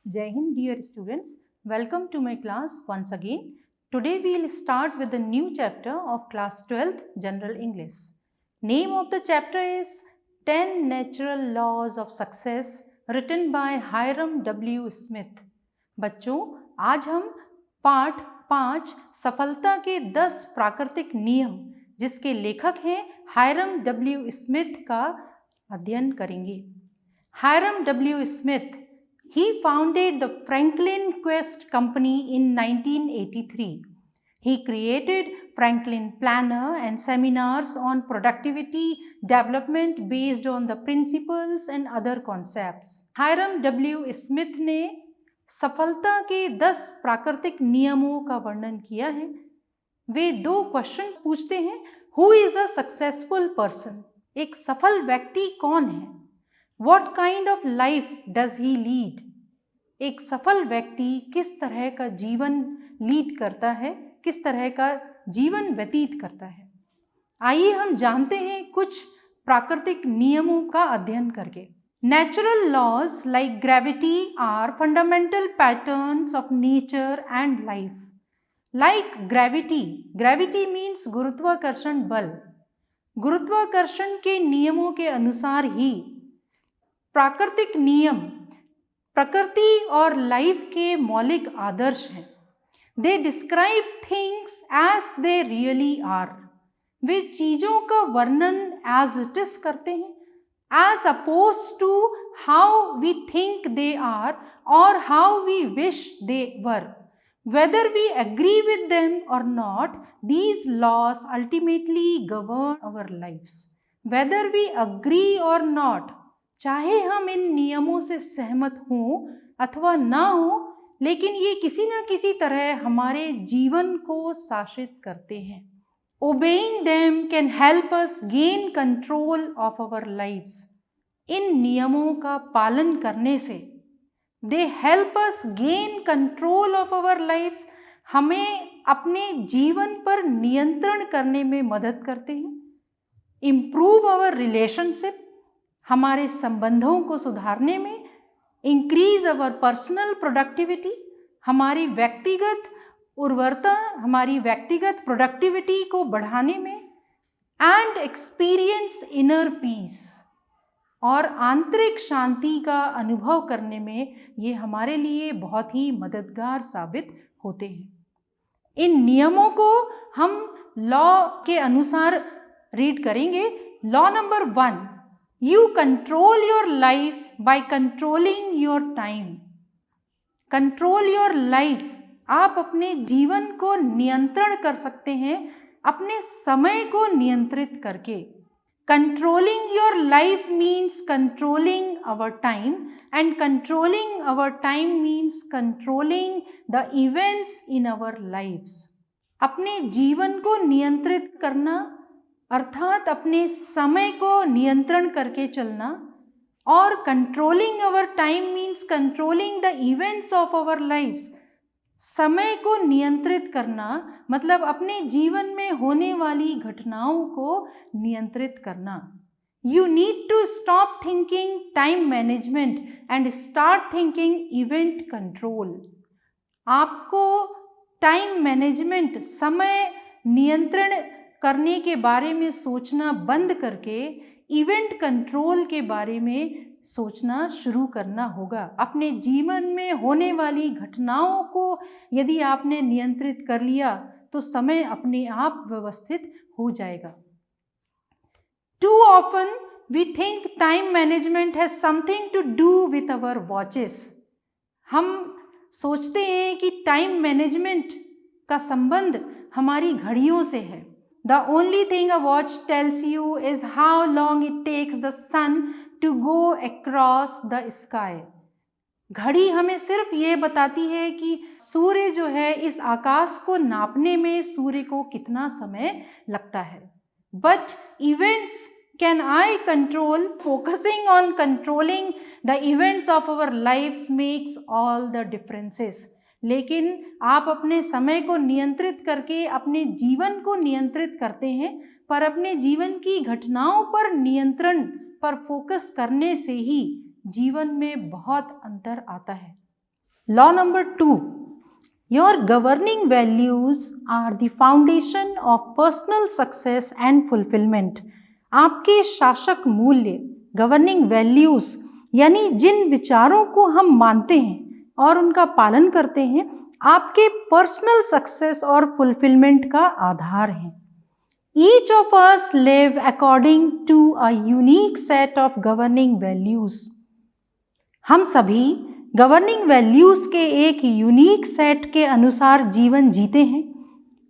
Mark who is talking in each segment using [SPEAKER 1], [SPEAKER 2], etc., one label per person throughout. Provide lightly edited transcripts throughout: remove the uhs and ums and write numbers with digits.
[SPEAKER 1] Jai Hind, dear students. Welcome to my class once again. Today we will start with a new chapter of class 12th General English. Name of the chapter is 10 Natural Laws of Success written by Hiram W. Smith. बच्चों, आज हम पाठ 5 सफलता के 10 प्राकृतिक नियम जिसके लेखक हैं हायरम डब्ल्यू स्मिथ का अध्ययन करेंगे। Hiram W Smith he founded the Franklin Quest Company in 1983. He created Franklin Planner and seminars on productivity development based on the principles and other concepts. Hiram W. Smith ने सफलता के 10 प्राकृतिक नियमों का वर्णन किया है। वे 2 क्वेश्चन पूछते हैं। Who is a successful person? एक सफल व्यक्ति कौन है? What kind of life does he lead? एक सफल व्यक्ति किस तरह का जीवन लीड करता है, किस तरह का जीवन व्यतीत करता है। आइए हम जानते हैं कुछ प्राकृतिक नियमों का अध्ययन करके। Natural laws like gravity are fundamental patterns of nature and life. Like gravity means गुरुत्वाकर्षण बल। गुरुत्वाकर्षण के नियमों के अनुसार ही प्राकृतिक नियम प्रकृति और लाइफ के मौलिक आदर्श हैं। They describe things as they really are. वे चीज़ों का वर्णन एज इट इज करते हैं, as oppose to how we think they are or how we wish they were. Whether we agree with them or not, these laws ultimately govern our lifes. Whether we agree or not, चाहे हम इन नियमों से सहमत हों अथवा ना हो, लेकिन ये किसी न किसी तरह हमारे जीवन को शासित करते हैं। Obeying them can help us gain control of our lives. इन नियमों का पालन करने से they help us gain control of our lives, हमें अपने जीवन पर नियंत्रण करने में मदद करते हैं। Improve our relationship, हमारे संबंधों को सुधारने में। इंक्रीज अवर पर्सनल प्रोडक्टिविटी, हमारी व्यक्तिगत उर्वरता, हमारी व्यक्तिगत प्रोडक्टिविटी को बढ़ाने में। एंड एक्सपीरियंस इनर पीस, और आंतरिक शांति का अनुभव करने में ये हमारे लिए बहुत ही मददगार साबित होते हैं। इन नियमों को हम लॉ के अनुसार रीड करेंगे। Law number 1, You control your life by controlling your time. Control your life, आप अपने जीवन को नियंत्रण कर सकते हैं अपने समय को नियंत्रित करके। Controlling your life means controlling our time, and controlling our time means controlling the events in our lives. अपने जीवन को नियंत्रित करना अर्थात अपने समय को नियंत्रण करके चलना, और controlling our time means controlling the events of our lifes. समय को नियंत्रित करना मतलब अपने जीवन में होने वाली घटनाओं को नियंत्रित करना। You need to stop thinking time management and start thinking event control. आपको टाइम मैनेजमेंट, समय नियंत्रण करने के बारे में सोचना बंद करके इवेंट कंट्रोल के बारे में सोचना शुरू करना होगा। अपने जीवन में होने वाली घटनाओं को यदि आपने नियंत्रित कर लिया तो समय अपने आप व्यवस्थित हो जाएगा। Too often we think time management has something to do with our watches. हम सोचते हैं कि टाइम मैनेजमेंट का संबंध हमारी घड़ियों से है। The only thing a watch tells you is how long it takes the sun to go across the sky. घड़ी हमें सिर्फ ये बताती है कि सूर्य जो है इस आकाश को नापने में सूर्य को कितना समय लगता है। But events can I control? Focusing on controlling the events of our lives makes all the differences. लेकिन आप अपने समय को नियंत्रित करके अपने जीवन को नियंत्रित करते हैं, पर अपने जीवन की घटनाओं पर नियंत्रण पर फोकस करने से ही जीवन में बहुत अंतर आता है। Law number 2. Your governing values are the foundation of personal success and fulfillment. आपके शासक मूल्य, गवर्निंग वैल्यूज, यानी जिन विचारों को हम मानते हैं और उनका पालन करते हैं, आपके पर्सनल सक्सेस और फुलफिलमेंट का आधार है। Each of us live according to a unique set of governing values. हम सभी गवर्निंग वैल्यूज के एक यूनिक सेट के अनुसार जीवन जीते हैं।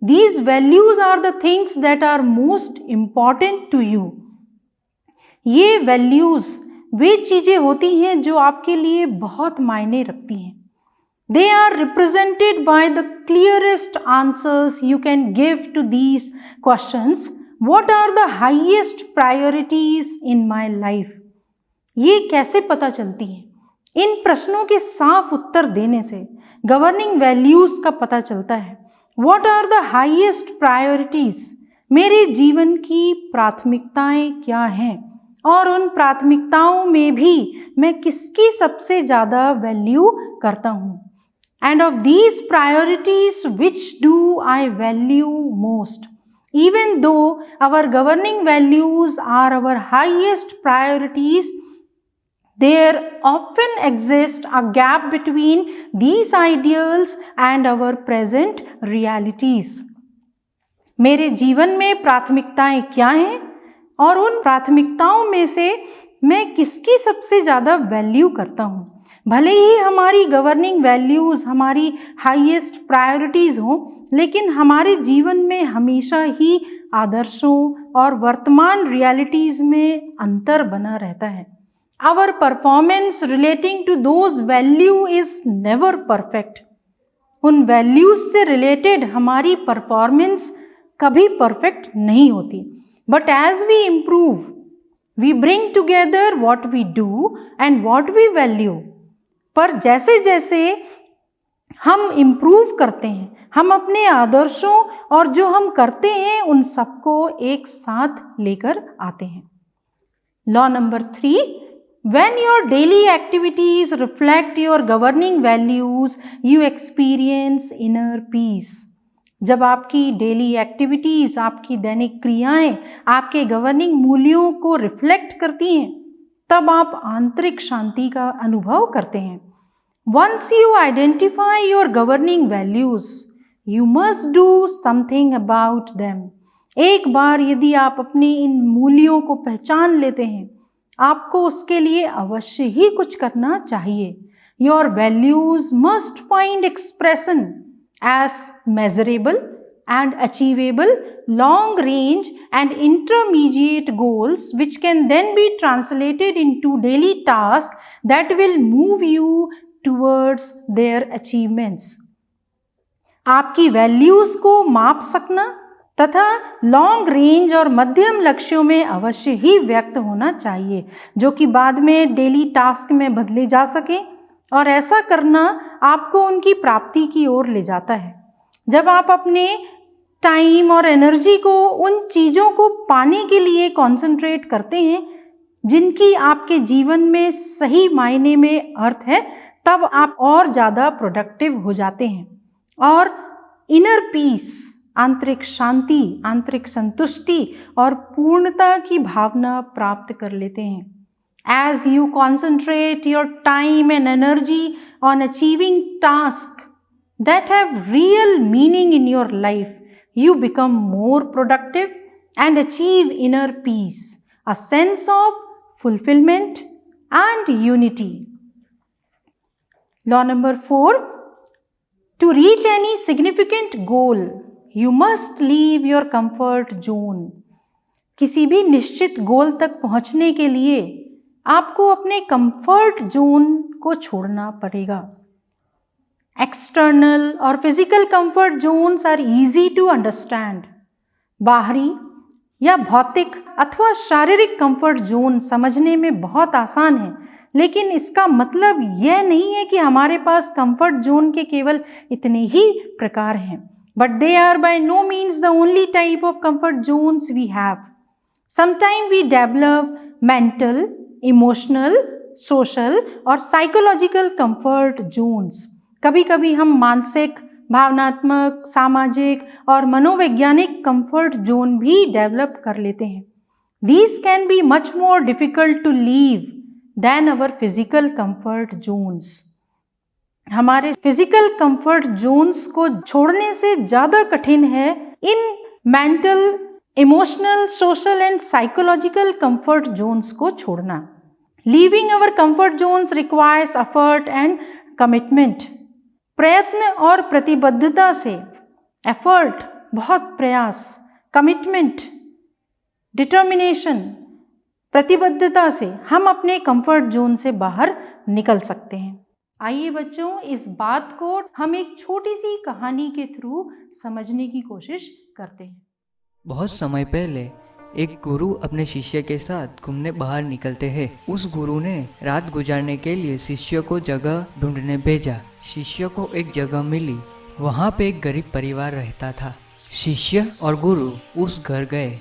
[SPEAKER 1] These values are the things that are most important to you. ये वैल्यूज वे चीजें होती हैं जो आपके लिए बहुत मायने रखती हैं। They are represented by the clearest answers you can give to these questions. What are the highest priorities in my life? ये कैसे पता चलती हैं? इन प्रश्नों के साफ उत्तर देने से गवर्निंग वैल्यूज का पता चलता है। What are the highest priorities? मेरे जीवन की प्राथमिकताएं क्या हैं और उन प्राथमिकताओं में भी मैं किसकी सबसे ज़्यादा वैल्यू करता हूँ। And of these priorities, which do I value most? Even though our governing values are our highest priorities, there often exists a gap between these ideals and our present realities. मेरे जीवन में प्राथमिकताएं क्या हैं और उन प्राथमिकताओं में से मैं किसकी सबसे ज़्यादा वैल्यू करता हूँ। भले ही हमारी गवर्निंग वैल्यूज़ हमारी हाईएस्ट प्रायोरिटीज़ हों, लेकिन हमारे जीवन में हमेशा ही आदर्शों और वर्तमान रियलिटीज़ में अंतर बना रहता है। Our performance relating to those value is never perfect. उन वैल्यूज से रिलेटेड हमारी परफॉर्मेंस कभी परफेक्ट नहीं होती। But as we improve, we bring together what we do and what we value. पर जैसे जैसे हम इम्प्रूव करते हैं, हम अपने आदर्शों और जो हम करते हैं उन सबको एक साथ लेकर आते हैं। Law number 3. When your daily activities reflect your governing values, you experience inner peace. जब आपकी डेली एक्टिविटीज़, आपकी दैनिक क्रियाएं आपके गवर्निंग मूल्यों को रिफ्लेक्ट करती हैं, तब आप आंतरिक शांति का अनुभव करते हैं। Once you identify your governing values, you must do something about them. एक बार यदि आप अपने इन मूल्यों को पहचान लेते हैं, आपको उसके लिए अवश्य ही कुछ करना चाहिए। Your values must find expression as measurable and achievable long range and intermediate goals, which can then be translated into daily tasks that will move you towards their achievements. आपकी वैल्यूज को माप सकना तथा लॉन्ग रेंज और मध्यम लक्ष्यों में अवश्य ही व्यक्त होना चाहिए, जो कि बाद में डेली टास्क में बदले जा सके, और ऐसा करना आपको उनकी प्राप्ति की ओर ले जाता है। जब आप अपने टाइम और एनर्जी को उन चीज़ों को पाने के लिए कॉन्सेंट्रेट करते हैं जिनकी आपके जीवन में सही मायने में अर्थ है, तब आप और ज़्यादा प्रोडक्टिव हो जाते हैं और इनर पीस, आंतरिक शांति, आंतरिक संतुष्टि और पूर्णता की भावना प्राप्त कर लेते हैं। As you concentrate your time and energy on achieving tasks that have real meaning in your life, you become more productive and achieve inner peace, a sense of fulfillment and unity. Law number 4. To reach any significant goal, you must leave your comfort zone. किसी भी निश्चित गोल तक पहुंचने के लिए आपको अपने comfort zone को छोड़ना पड़ेगा। एक्सटर्नल और physical comfort zones are easy to understand. बाहरी या भौतिक अथवा शारीरिक कंफर्ट जोन समझने में बहुत आसान है, लेकिन इसका मतलब यह नहीं है कि हमारे पास कंफर्ट जोन के केवल इतने ही प्रकार हैं। But they are by no means the only type of comfort zones we have. Sometime we develop mental, emotional, social और साइकोलॉजिकल कंफर्ट जोन्स। कभी कभी हम मानसिक, भावनात्मक, सामाजिक और मनोवैज्ञानिक कंफर्ट जोन भी डेवलप कर लेते हैं। These can be much more difficult to leave than our physical comfort zones. हमारे फिजिकल कंफर्ट जोन्स को छोड़ने से ज़्यादा कठिन है in mental, emotional, social and psychological comfort Jones को छोड़ना। Leaving our comfort Jones requires effort and commitment. प्रयत्न और प्रतिबद्धता से, एफर्ट बहुत प्रयास, कमिटमेंट डिटर्मिनेशन प्रतिबद्धता से हम अपने कंफर्ट जोन से बाहर निकल सकते हैं। आइए बच्चों, इस बात को हम एक छोटी सी कहानी के थ्रू समझने की कोशिश करते हैं।
[SPEAKER 2] बहुत समय पहले एक गुरु अपने शिष्य के साथ घूमने बाहर निकलते हैं। उस गुरु ने रात गुजारने के लिए शिष्य को जगह ढूंढने भेजा। शिष्य को एक जगह मिली। वहाँ पे एक गरीब परिवार रहता था। शिष्य और गुरु उस घर गए।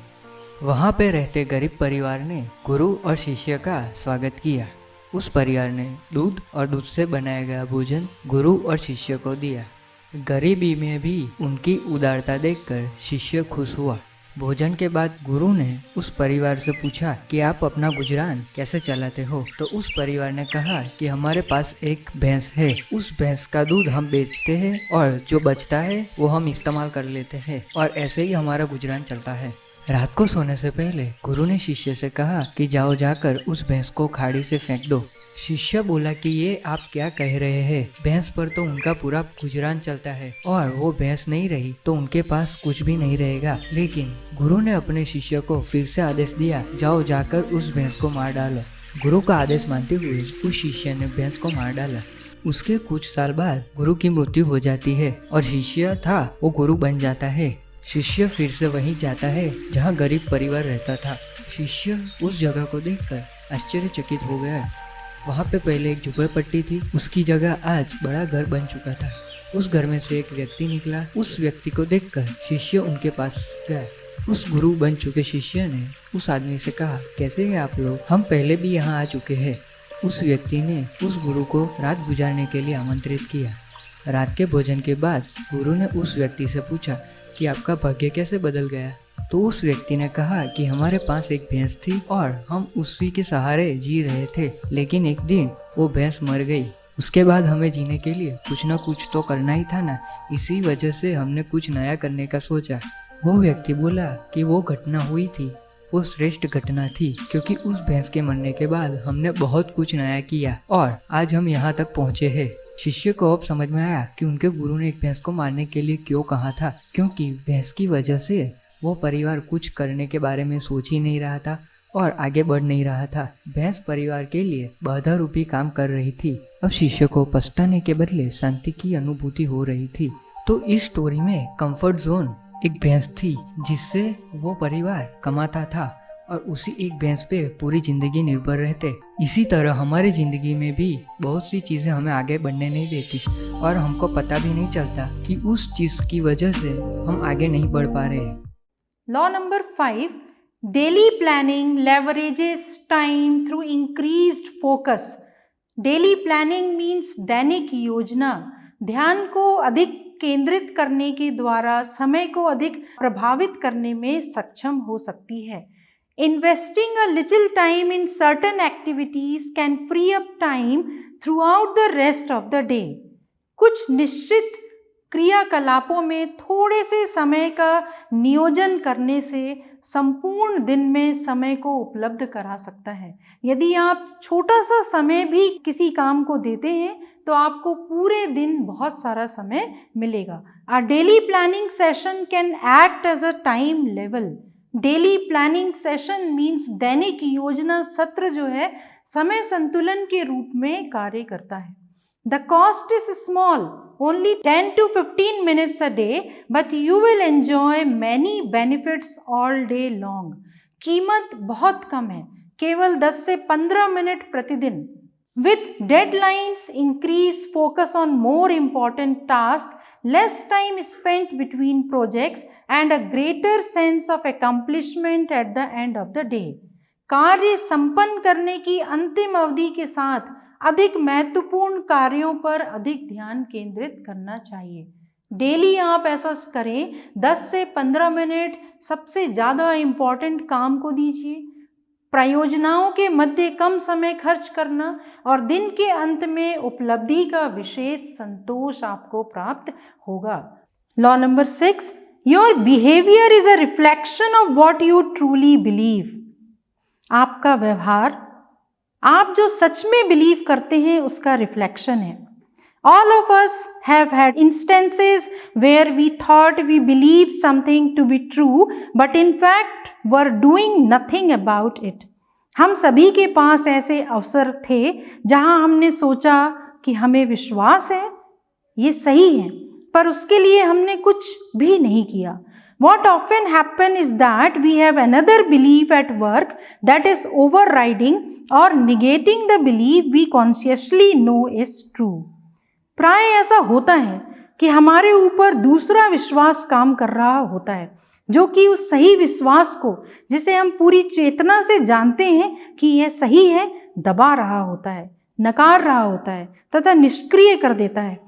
[SPEAKER 2] वहाँ पे रहते गरीब परिवार ने गुरु और शिष्य का स्वागत किया। उस परिवार ने दूध और दूध से बनाया गया भोजन गुरु और शिष्य को दिया। गरीबी में भी उनकी उदारता देखकर शिष्य खुश हुआ। भोजन के बाद गुरु ने उस परिवार से पूछा कि आप अपना गुजरान कैसे चलाते हो। तो उस परिवार ने कहा कि हमारे पास एक भैंस है, उस भैंस का दूध हम बेचते हैं और जो बचता है वो हम इस्तेमाल कर लेते हैं और ऐसे ही हमारा गुजरान चलता है। रात को सोने से पहले गुरु ने शिष्य से कहा कि जाओ जाकर उस भैंस को खाड़ी से फेंक दो। शिष्य बोला कि ये आप क्या कह रहे हैं, भैंस पर तो उनका पूरा गुजरान चलता है और वो भैंस नहीं रही तो उनके पास कुछ भी नहीं रहेगा। लेकिन गुरु ने अपने शिष्य को फिर से आदेश दिया, जाओ जाकर उस भैंस को मार डालो। गुरु का आदेश मानते हुए उस शिष्य ने भैंस को मार डाला। उसके कुछ साल बाद गुरु की मृत्यु हो जाती है और शिष्य था वो गुरु बन जाता है। शिष्य फिर से वहीं जाता है जहाँ गरीब परिवार रहता था। शिष्य उस जगह को देखकर आश्चर्यचकित हो गया। वहाँ पे पहले एक झुपड़पट्टी थी, उसकी जगह आज बड़ा घर बन चुका था। उस घर में से एक व्यक्ति निकला। उस व्यक्ति को देखकर शिष्य उनके पास गया। उस गुरु बन चुके शिष्य ने उस आदमी से कहा, कैसे हैं आप लोग, हम पहले भी यहाँ आ चुके हैं। उस व्यक्ति ने उस गुरु को रात गुजारने के लिए आमंत्रित किया। रात के भोजन के बाद गुरु ने उस व्यक्ति से पूछा कि आपका भाग्य कैसे बदल गया। तो उस व्यक्ति ने कहा कि हमारे पास एक भैंस थी और हम उसी के सहारे जी रहे थे, लेकिन एक दिन वो भैंस मर गई। उसके बाद हमें जीने के लिए कुछ ना कुछ तो करना ही था ना, इसी वजह से हमने कुछ नया करने का सोचा। वो व्यक्ति बोला कि वो घटना हुई थी, वो श्रेष्ठ घटना थी, क्योंकि उस भैंस के मरने के बाद हमने बहुत कुछ नया किया और आज हम यहाँ तक पहुँचे हैं। शिष्य को अब समझ में आया कि उनके गुरु ने एक भैंस को मारने के लिए क्यों कहा था, क्योंकि भैंस की वजह से वो परिवार कुछ करने के बारे में सोच ही नहीं रहा था और आगे बढ़ नहीं रहा था। भैंस परिवार के लिए बाधा रूपी काम कर रही थी। अब शिष्य को पछताने के बदले शांति की अनुभूति हो रही थी। तो इस स्टोरी में कंफर्ट जोन एक भैंस थी जिससे वो परिवार कमाता था और उसी एक भैंस पे पूरी जिंदगी निर्भर रहते। इसी तरह हमारी जिंदगी में भी बहुत सी चीजें हमें आगे बढ़ने नहीं देती और हमको पता भी नहीं चलता कि उस चीज की वजह से हम आगे नहीं बढ़ पा रहे हैं।
[SPEAKER 1] Law number 5, daily planning leverages time through increased focus. Daily planning means दैनिक योजना ध्यान को अधिक केंद्रित करने के द्वारा समय को अधिक प्रभावित करने में सक्षम हो सकती है। Investing a little time in certain activities can free up time throughout the rest of the day. कुछ निश्चित क्रियाकलापों में थोड़े से समय का नियोजन करने से संपूर्ण दिन में समय को उपलब्ध करा सकता है। यदि आप छोटा सा समय भी किसी काम को देते हैं तो आपको पूरे दिन बहुत सारा समय मिलेगा। A daily planning session can act as a time level. Daily planning session means दैनिक योजना सत्र जो है समय संतुलन के रूप में कार्य करता है। The cost is small, only 10 to 15 minutes a day, but you will enjoy many benefits all day long. कीमत बहुत कम है, केवल 10 से 15 मिनट प्रतिदिन। With deadlines, increase focus on more important tasks, less time spent between projects and a greater sense of accomplishment at the end of the day. कार्य संपन्न करने की अंतिम अवधि के साथ अधिक महत्वपूर्ण कार्यों पर अधिक ध्यान केंद्रित करना चाहिए। डेली आप ऐसा करें, 10 से 15 मिनट सबसे ज़्यादा इम्पॉर्टेंट काम को दीजिए। प्रयोजनाओं के मध्य कम समय खर्च करना और दिन के अंत में उपलब्धि का विशेष संतोष आपको प्राप्त होगा। Law number 6, your behaviour is a reflection of what you truly believe. आपका व्यवहार आप जो सच में बिलीव करते हैं उसका रिफ्लेक्शन है। All of us have had instances where we thought we believed something to be true, but in fact were doing nothing about it. हम सभी के पास ऐसे अवसर थे जहां हमने सोचा कि हमें विश्वास है, ये सही है, पर उसके लिए हमने कुछ भी नहीं किया। What often happens is that we have another belief at work that is overriding or negating the belief we consciously know is true. प्राय ऐसा होता है कि हमारे ऊपर दूसरा विश्वास काम कर रहा होता है जो कि उस सही विश्वास को, जिसे हम पूरी चेतना से जानते हैं कि यह सही है, दबा रहा होता है, नकार रहा होता है तथा निष्क्रिय कर देता है।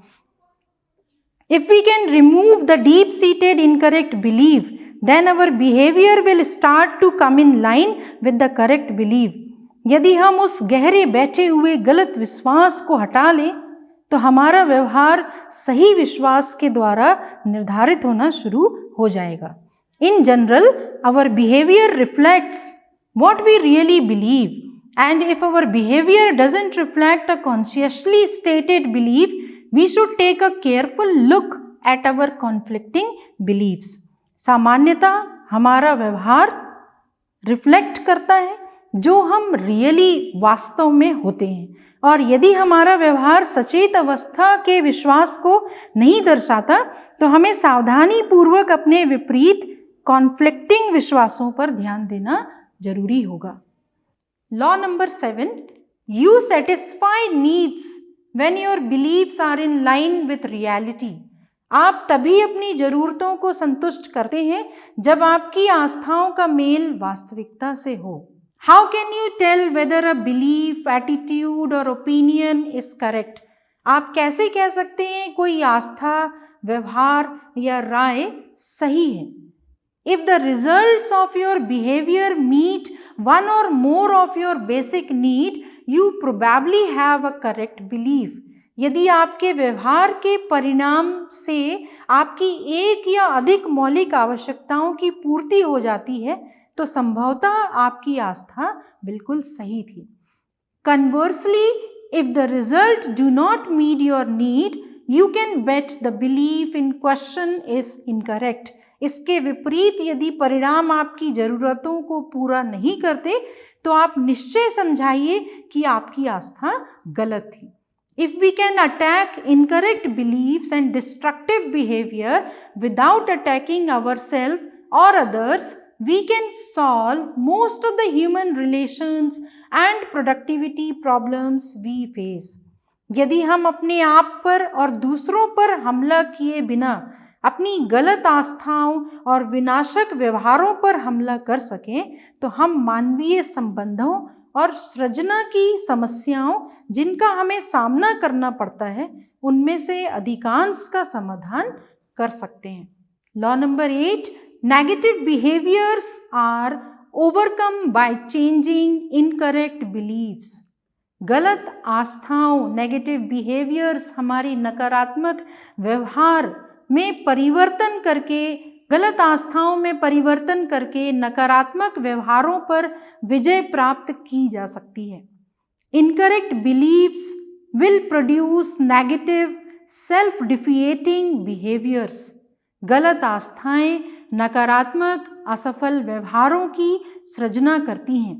[SPEAKER 1] If we can remove the deep-seated incorrect belief, then our behavior will start to come in line with the correct belief. यदि हम उस गहरे बैठे हुए गलत विश्वास को हटा लें तो हमारा व्यवहार सही विश्वास के द्वारा निर्धारित होना शुरू हो जाएगा। In general, our behavior reflects what we really believe, and if our behavior doesn't reflect a consciously stated belief, we should take a careful look at our conflicting beliefs. सामान्यतः हमारा व्यवहार रिफ्लेक्ट करता है जो हम रियली वास्तव में होते हैं, और यदि हमारा व्यवहार सचेत अवस्था के विश्वास को नहीं दर्शाता तो हमें सावधानी पूर्वक अपने विपरीत कॉन्फ्लिक्टिंग विश्वासों पर ध्यान देना जरूरी होगा। Law number 7, you satisfy needs when your beliefs are in line with reality. आप तभी अपनी ज़रूरतों को संतुष्ट करते हैं जब आपकी आस्थाओं का मेल वास्तविकता से हो। How can you tell whether a belief, attitude or opinion is correct? आप कैसे कह सकते हैं कोई आस्था, व्यवहार या राय सही है? If the results of your behavior meet one or more of your basic need, you probably have a correct belief. यदि आपके व्यवहार के परिणाम से आपकी एक या अधिक मौलिक आवश्यकताओं की पूर्ति हो जाती है तो संभवतः आपकी आस्था बिल्कुल सही थी। Conversely, if the result do not meet your need, you can bet the belief in question is incorrect. इसके विपरीत यदि परिणाम आपकी ज़रूरतों को पूरा नहीं करते तो आप निश्चय समझाइए कि आपकी आस्था गलत थी। If we can attack incorrect beliefs and destructive behavior without attacking ourselves or others, we can solve most of the human relations and productivity problems we face. यदि हम अपने आप पर और दूसरों पर हमला किए बिना अपनी गलत आस्थाओं और विनाशक व्यवहारों पर हमला कर सकें तो हम मानवीय संबंधों और सृजना की समस्याओं जिनका हमें सामना करना पड़ता है उनमें से अधिकांश का समाधान कर सकते हैं। Law number 8, Negative behaviors are overcome by changing incorrect beliefs. गलत आस्थाओं, नेगेटिव बिहेवियर्स हमारी नकारात्मक व्यवहार में परिवर्तन करके, गलत आस्थाओं में परिवर्तन करके नकारात्मक व्यवहारों पर विजय प्राप्त की जा सकती है। Incorrect beliefs will produce negative self-defeating behaviors. गलत आस्थाएं नकारात्मक असफल व्यवहारों की सृजना करती हैं।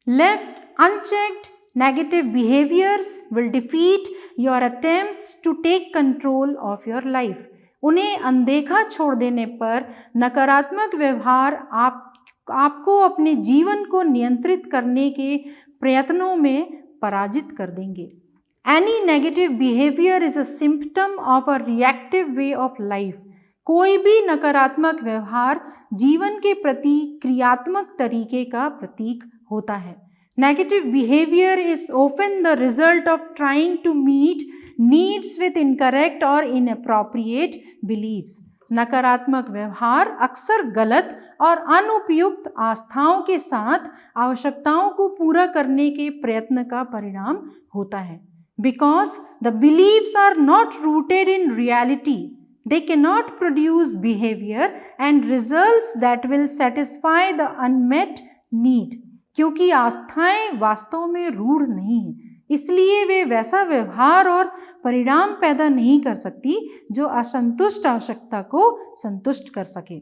[SPEAKER 1] Left unchecked, negative behaviors will defeat your attempts to take control of your life. उन्हें अनदेखा छोड़ देने पर नकारात्मक व्यवहार आपको अपने जीवन को नियंत्रित करने के प्रयत्नों में पराजित कर देंगे। Any negative behavior is a symptom of a reactive way of life. कोई भी नकारात्मक व्यवहार जीवन के प्रति क्रियात्मक तरीके का प्रतीक होता है। Negative behaviour is often the result of trying to meet needs with incorrect और इनअप्रोप्रिएट बिलीव्स। नकारात्मक व्यवहार अक्सर गलत और अनुपयुक्त आस्थाओं के साथ आवश्यकताओं को पूरा करने के प्रयत्न का परिणाम होता है। Because the beliefs are not rooted in reality, they cannot produce behavior and results that will satisfy the unmet need. क्योंकि आस्थाएं वास्तव में रूढ़ नहीं है, इसलिए वे वैसा व्यवहार और परिणाम पैदा नहीं कर सकती जो असंतुष्ट आवश्यकता को संतुष्ट कर सके।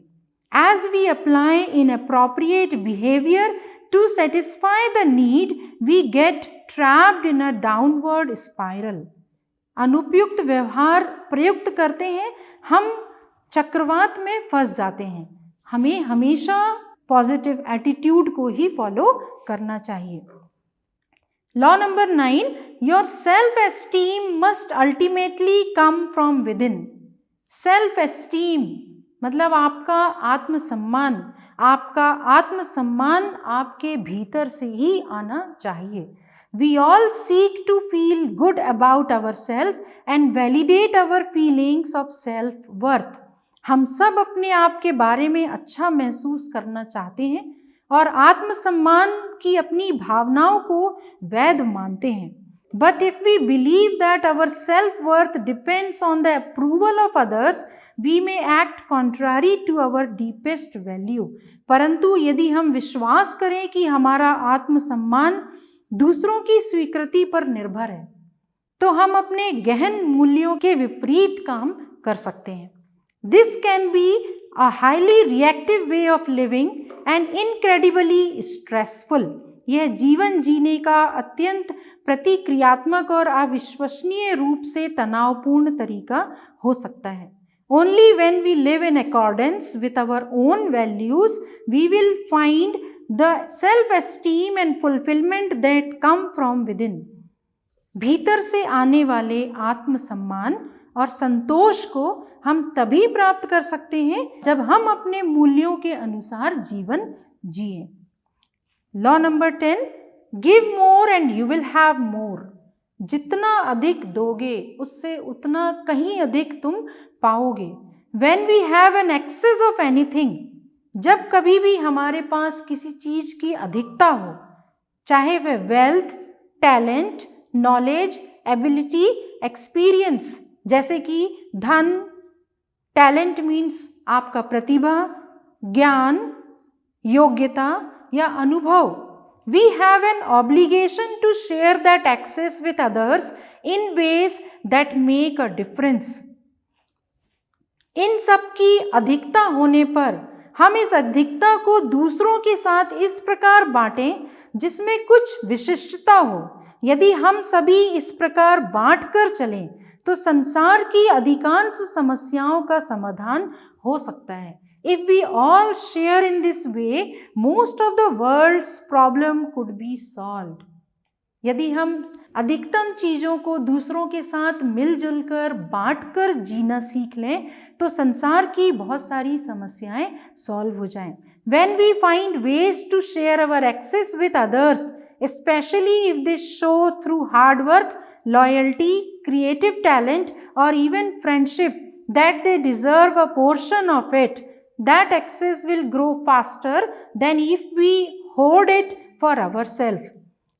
[SPEAKER 1] As we apply inappropriate behavior to satisfy the need, we get trapped in a downward spiral. अनुपयुक्त व्यवहार प्रयुक्त करते हैं, हम चक्रवात में फंस जाते हैं। हमें हमेशा पॉजिटिव एटीट्यूड को ही फॉलो करना चाहिए। Law number 9, your self esteem must ultimately come from with in. Self esteem मतलब आपका आत्मसम्मान, आपका आत्मसम्मान आपके भीतर से ही आना चाहिए। We all seek to feel good about ourselves and validate our feelings of self-worth. हम सब अपने आप के बारे में अच्छा महसूस करना चाहते हैं और आत्मसम्मान की अपनी भावनाओं को वैध मानते हैं। But if we believe that our self-worth depends on the approval of others, we may act contrary to our deepest value. परंतु यदि हम विश्वास करें कि हमारा आत्मसम्मान दूसरों की स्वीकृति पर निर्भर है, तो हम अपने गहन मूल्यों के विपरीत काम कर सकते हैं। This can be a highly reactive way of living and incredibly stressful. यह जीवन जीने का अत्यंत प्रतिक्रियात्मक और अविश्वसनीय रूप से तनावपूर्ण तरीका हो सकता है। Only when we live in accordance with our own values, we will find the self-esteem and fulfillment that come from within. भीतर से आने वाले आत्मसम्मान और संतोष को हम तभी प्राप्त कर सकते हैं जब हम अपने मूल्यों के अनुसार जीवन जिए। Law number 10, give more and you will have more. जितना अधिक दोगे उससे उतना कहीं अधिक तुम पाओगे। When we have an excess of anything, जब कभी भी हमारे पास किसी चीज की अधिकता हो, चाहे वह wealth, talent, knowledge, ability, experience, जैसे कि धन, टैलेंट मीन्स आपका प्रतिभा, ज्ञान, योग्यता या अनुभव, we have an obligation to share that access with others in ways that make a difference. इन सब की अधिकता होने पर हम इस अधिकता को दूसरों के साथ इस प्रकार बांटें जिसमें कुछ विशिष्टता हो। यदि हम सभी इस प्रकार बांट कर चलें तो संसार की अधिकांश समस्याओं का समाधान हो सकता है। If we all share in this way, most of the world's problem could be solved. यदि हम अधिकतम चीज़ों को दूसरों के साथ मिलजुल कर बांट कर जीना सीख लें तो संसार की बहुत सारी समस्याएं सॉल्व हो जाएं। When we find ways to share our access with others, especially if they show through hard work, loyalty, creative talent, or even friendship that they deserve a portion of it, that access will grow faster than if we hoard it for ourselves.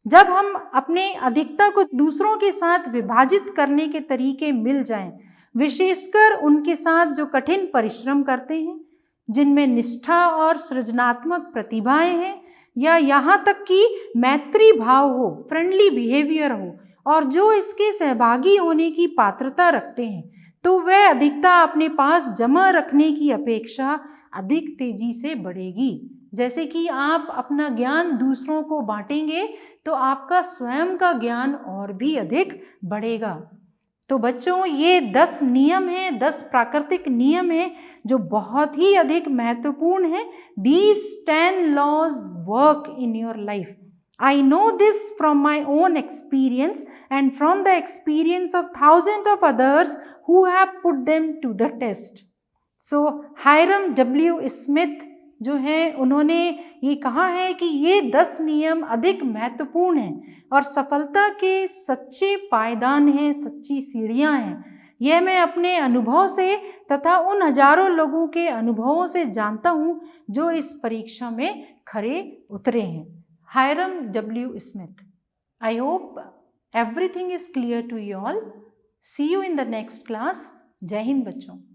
[SPEAKER 1] जब हम अपने अधिकता को दूसरों के साथ विभाजित करने के तरीके मिल जाएं, विशेषकर उनके साथ जो कठिन परिश्रम करते हैं, जिनमें निष्ठा और सृजनात्मक प्रतिभाएं हैं, या यहाँ तक कि मैत्री भाव हो, फ्रेंडली बिहेवियर हो, और जो इसके सहभागी होने की पात्रता रखते हैं, तो वह अधिकता अपने पास जमा रखने की अपेक्षा अधिक तेजी से बढ़ेगी। जैसे कि आप अपना ज्ञान दूसरों को बांटेंगे तो आपका स्वयं का ज्ञान और भी अधिक बढ़ेगा। तो बच्चों, ये 10 नियम हैं, 10 प्राकृतिक नियम हैं जो बहुत ही अधिक महत्वपूर्ण हैं। These 10 laws work in your life. I know this from my own experience and from the experience of thousands of others who have put them to the test. So Hiram W. Smith जो है उन्होंने ये कहा है कि ये 10 नियम अधिक महत्वपूर्ण हैं और सफलता के सच्चे पायदान हैं, सच्ची सीढ़ियाँ हैं। यह मैं अपने अनुभव से तथा उन हजारों लोगों के अनुभवों से जानता हूँ जो इस परीक्षा में खरे उतरे हैं। Hiram W. Smith. I hope everything is clear to you all. See you in the next class. जय हिंद बच्चों।